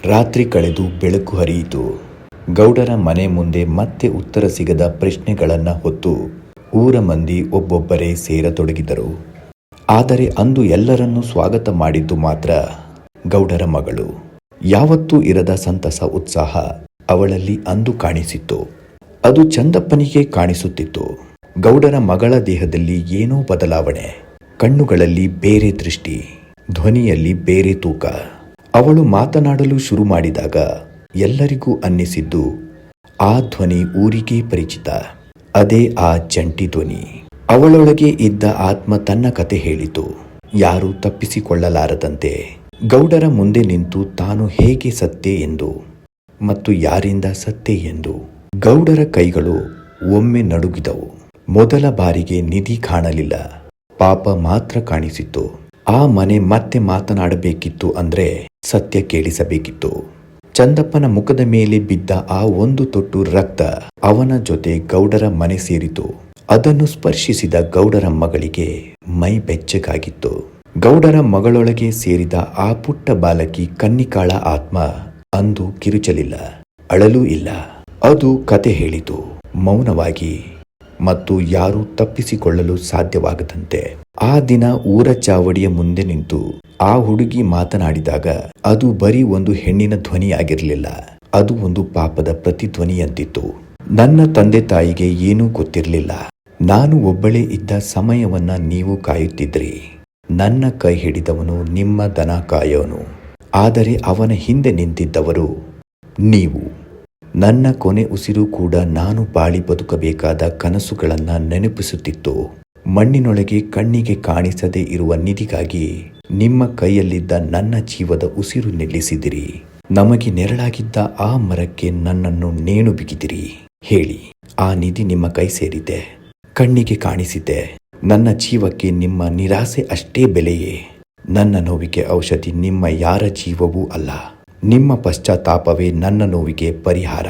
ರಾತ್ರಿ ಕಳೆದು ಬೆಳಕು ಹರಿಯಿತು. ಗೌಡರ ಮನೆ ಮುಂದೆ ಮತ್ತೆ ಉತ್ತರ ಸಿಗದ ಪ್ರಶ್ನೆಗಳನ್ನ ಹೊತ್ತು ಊರ ಮಂದಿ ಒಬ್ಬೊಬ್ಬರೇ ಸೇರತೊಡಗಿದರು. ಆದರೆ ಅಂದು ಎಲ್ಲರನ್ನೂ ಸ್ವಾಗತ ಮಾಡಿದ್ದು ಮಾತ್ರ ಗೌಡರ ಮಗಳು. ಯಾವತ್ತೂ ಇರದ ಸಂತಸ, ಉತ್ಸಾಹ ಅವಳಲ್ಲಿ ಅಂದು ಕಾಣಿಸಿತ್ತು. ಅದು ಚಂದಪ್ಪನಿಗೆ ಕಾಣಿಸುತ್ತಿತ್ತು. ಗೌಡರ ಮಗಳ ದೇಹದಲ್ಲಿ ಏನೋ ಬದಲಾವಣೆ. ಕಣ್ಣುಗಳಲ್ಲಿ ಬೇರೆ ದೃಷ್ಟಿ, ಧ್ವನಿಯಲ್ಲಿ ಬೇರೆ ತೂಕ. ಅವಳು ಮಾತನಾಡಲು ಶುರು ಮಾಡಿದಾಗ ಎಲ್ಲರಿಗೂ ಅನ್ನಿಸಿದ್ದು ಆ ಧ್ವನಿ ಊರಿಗೆ ಪರಿಚಿತ. ಅದೇ ಆ ಜಂಟಿ ಧ್ವನಿ. ಅವಳೊಳಗೆ ಇದ್ದ ಆತ್ಮ ತನ್ನ ಕತೆ ಹೇಳಿತು, ಯಾರೂ ತಪ್ಪಿಸಿಕೊಳ್ಳಲಾರದಂತೆ. ಗೌಡರ ಮುಂದೆ ನಿಂತು ತಾನು ಹೇಗೆ ಸತ್ತೆ ಎಂದು ಮತ್ತು ಯಾರಿಂದ ಸತ್ತೆ ಎಂದು. ಗೌಡರ ಕೈಗಳು ಒಮ್ಮೆ ನಡುಗಿದವು. ಮೊದಲ ಬಾರಿಗೆ ನಿಧಿ ಕಾಣಲಿಲ್ಲ, ಪಾಪ ಮಾತ್ರ ಕಾಣಿಸಿತ್ತು. ಆ ಮನೆ ಮತ್ತೆ ಮಾತನಾಡಬೇಕಿತ್ತು ಅಂದ್ರೆ ಸತ್ಯ ಕೇಳಿಸಬೇಕಿತ್ತು. ಚಂದಪ್ಪನ ಮುಖದ ಮೇಲೆ ಬಿದ್ದ ಆ ಒಂದು ತೊಟ್ಟು ರಕ್ತ ಅವನ ಜೊತೆ ಗೌಡರ ಮನೆ ಸೇರಿತು. ಅದನ್ನು ಸ್ಪರ್ಶಿಸಿದ ಗೌಡರ ಮಗಳಿಗೆ ಮೈ ಬೆಚ್ಚಗಾಗಿತ್ತು. ಗೌಡರ ಮಗಳೊಳಗೆ ಸೇರಿದ ಆ ಪುಟ್ಟ ಬಾಲಕಿ ಕನ್ನಿಕಾಳ ಆತ್ಮ ಅಂದು ಕಿರುಚಲಿಲ್ಲ, ಅಳಲೂ ಇಲ್ಲ. ಅದು ಕತೆ ಹೇಳಿತು, ಮೌನವಾಗಿ ಮತ್ತು ಯಾರೂ ತಪ್ಪಿಸಿಕೊಳ್ಳಲು ಸಾಧ್ಯವಾಗದಂತೆ. ಆ ದಿನ ಊರ ಚಾವಡಿಯ ಮುಂದೆ ನಿಂತು ಆ ಹುಡುಗಿ ಮಾತನಾಡಿದಾಗ ಅದು ಬರೀ ಒಂದು ಹೆಣ್ಣಿನ ಧ್ವನಿಯಾಗಿರಲಿಲ್ಲ, ಅದು ಒಂದು ಪಾಪದ ಪ್ರತಿಧ್ವನಿಯಂತಿತ್ತು. ನನ್ನ ತಂದೆ ತಾಯಿಗೆ ಏನೂ ಗೊತ್ತಿರಲಿಲ್ಲ. ನಾನು ಒಬ್ಬಳೇ ಇದ್ದ ಸಮಯವನ್ನ ನೀವು ಕಾಯುತ್ತಿದ್ರಿ. ನನ್ನ ಕೈ ಹಿಡಿದವನು ನಿಮ್ಮ ದನ ಕಾಯೋನು, ಆದರೆ ಅವನ ಹಿಂದೆ ನಿಂತಿದ್ದವರು ನೀವು. ನನ್ನ ಕೊನೆ ಉಸಿರು ಕೂಡ ನಾನು ಬಾಳಿ ಬದುಕಬೇಕಾದ ಕನಸುಗಳನ್ನ ನೆನಪಿಸುತ್ತಿತ್ತು. ಮಣ್ಣಿನೊಳಗೆ ಕಣ್ಣಿಗೆ ಕಾಣಿಸದೇ ಇರುವ ನಿಧಿಗಾಗಿ ನಿಮ್ಮ ಕೈಯಲ್ಲಿದ್ದ ನನ್ನ ಜೀವದ ಉಸಿರು ನಿಲ್ಲಿಸಿದಿರಿ. ನಮಗೆ ನೆರಳಾಗಿದ್ದ ಆ ಮರಕ್ಕೆ ನನ್ನನ್ನು ನೇಣು ಬಿಗಿದಿರಿ. ಹೇಳಿ, ಆ ನಿಧಿ ನಿಮ್ಮ ಕೈ ಸೇರಿದೆ, ಕಣ್ಣಿಗೆ ಕಾಣಿಸಿದೆ. ನನ್ನ ಜೀವಕ್ಕೆ ನಿಮ್ಮ ನಿರಾಸೆ ಅಷ್ಟೇ ಬೆಲೆಯೇ. ನನ್ನ ನೋವಿಗೆ ಔಷಧಿ ನಿಮ್ಮ ಯಾರ ಜೀವವೂ ಅಲ್ಲ. ನಿಮ್ಮ ಪಶ್ಚಾತ್ತಾಪವೇ ನನ್ನ ನೋವಿಗೆ ಪರಿಹಾರ.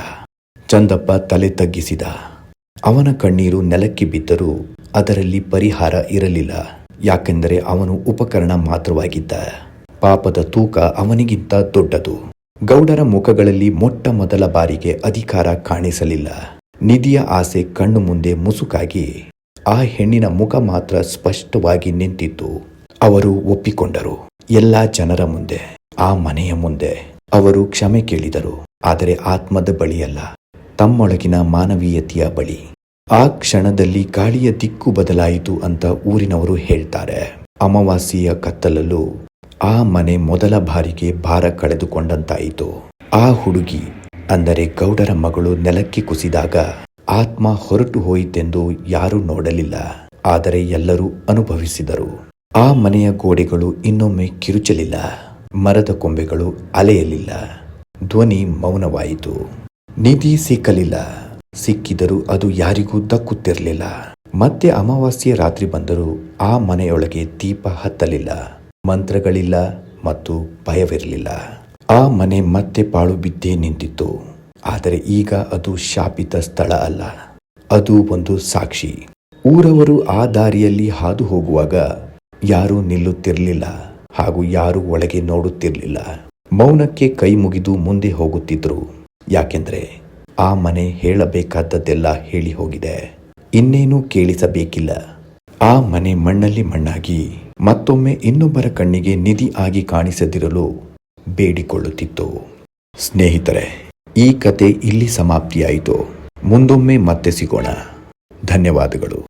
ಚಂದಪ್ಪ ತಲೆ ತಗ್ಗಿಸಿದ. ಅವನ ಕಣ್ಣೀರು ನೆಲಕ್ಕೆ ಬಿದ್ದರೂ ಅದರಲ್ಲಿ ಪರಿಹಾರ ಇರಲಿಲ್ಲ. ಯಾಕೆಂದರೆ ಅವನು ಉಪಕರಣ ಮಾತ್ರವಾಗಿದ್ದ. ಪಾಪದ ತೂಕ ಅವನಿಗಿಂತ ದೊಡ್ಡದು. ಗೌಡರ ಮುಖಗಳಲ್ಲಿ ಮೊಟ್ಟ ಮೊದಲ ಬಾರಿಗೆ ಅಧಿಕಾರ ಕಾಣಿಸಲಿಲ್ಲ. ನಿಧಿಯ ಆಸೆ ಕಣ್ಣು ಮುಂದೆ ಮುಸುಕಾಗಿ ಆ ಹೆಣ್ಣಿನ ಮುಖ ಮಾತ್ರ ಸ್ಪಷ್ಟವಾಗಿ ನಿಂತಿತ್ತು. ಅವರು ಒಪ್ಪಿಕೊಂಡರು. ಎಲ್ಲಾ ಜನರ ಮುಂದೆ, ಆ ಮನೆಯ ಮುಂದೆ ಅವರು ಕ್ಷಮೆ ಕೇಳಿದರು. ಆದರೆ ಆತ್ಮದ ಬಳಿಯಲ್ಲ, ತಮ್ಮೊಳಗಿನ ಮಾನವೀಯತೆಯ ಬಳಿ. ಆ ಕ್ಷಣದಲ್ಲಿ ಗಾಳಿಯ ದಿಕ್ಕು ಬದಲಾಯಿತು ಅಂತ ಊರಿನವರು ಹೇಳ್ತಾರೆ. ಅಮಾವಾಸ್ಯೆಯ ಕತ್ತಲಲ್ಲೂ ಆ ಮನೆ ಮೊದಲ ಬಾರಿಗೆ ಭಾರ ಕಳೆದುಕೊಂಡಂತಾಯಿತು. ಆ ಹುಡುಗಿ ಅಂದರೆ ಗೌಡರ ಮಗಳು ನೆಲಕ್ಕೆ ಕುಸಿದಾಗ ಆತ್ಮ ಹೊರಟು ಹೋಯಿತೆಂದು ಯಾರೂ ನೋಡಲಿಲ್ಲ, ಆದರೆ ಎಲ್ಲರೂ ಅನುಭವಿಸಿದರು. ಆ ಮನೆಯ ಗೋಡೆಗಳು ಇನ್ನೊಮ್ಮೆ ಕಿರುಚಲಿಲ್ಲ, ಮರದ ಕೊಂಬೆಗಳು ಅಲೆಯಲಿಲ್ಲ, ಧ್ವನಿ ಮೌನವಾಯಿತು. ನಿಧಿ ಸಿಕ್ಕಲಿಲ್ಲ, ಸಿಕ್ಕಿದರೂ ಅದು ಯಾರಿಗೂ ದಕ್ಕುತ್ತಿರಲಿಲ್ಲ. ಮತ್ತೆ ಅಮಾವಾಸ್ಯೆ ರಾತ್ರಿ ಬಂದರೂ ಆ ಮನೆಯೊಳಗೆ ದೀಪ ಹತ್ತಲಿಲ್ಲ, ಮಂತ್ರಗಳಿಲ್ಲ ಮತ್ತು ಭಯವಿರಲಿಲ್ಲ. ಆ ಮನೆ ಮತ್ತೆ ಪಾಳು ಬಿದ್ದೇ ನಿಂತಿತ್ತು. ಆದರೆ ಈಗ ಅದು ಶಾಪಿತ ಸ್ಥಳ ಅಲ್ಲ, ಅದು ಒಂದು ಸಾಕ್ಷಿ. ಊರವರು ಆ ದಾರಿಯಲ್ಲಿ ಹಾದು ಹೋಗುವಾಗ ಯಾರೂ ನಿಲ್ಲುತ್ತಿರಲಿಲ್ಲ ಹಾಗೂ ಯಾರೂ ಒಳಗೆ ನೋಡುತ್ತಿರಲಿಲ್ಲ. ಮೌನಕ್ಕೆ ಕೈ ಮುಗಿದು ಮುಂದೆ ಹೋಗುತ್ತಿದ್ರು. ಯಾಕೆಂದ್ರೆ ಆ ಮನೆ ಹೇಳಬೇಕಾದದ್ದೆಲ್ಲ ಹೇಳಿ ಹೋಗಿದೆ, ಇನ್ನೇನೂ ಕೇಳಿಸಬೇಕಿಲ್ಲ. ಆ ಮನೆ ಮಣ್ಣಲ್ಲಿ ಮಣ್ಣಾಗಿ ಮತ್ತೊಮ್ಮೆ ಇನ್ನೊಬ್ಬರ ಕಣ್ಣಿಗೆ ನಿಧಿ ಆಗಿ ಕಾಣಿಸದಿರಲು ಬೇಡಿಕೊಳ್ಳುತ್ತಿತ್ತು. ಸ್ನೇಹಿತರೆ, ಈ ಕತೆ ಇಲ್ಲಿ ಸಮಾಪ್ತಿಯಾಯಿತು. ಮುಂದೊಮ್ಮೆ ಮತ್ತೆ ಸಿಗೋಣ. ಧನ್ಯವಾದಗಳು.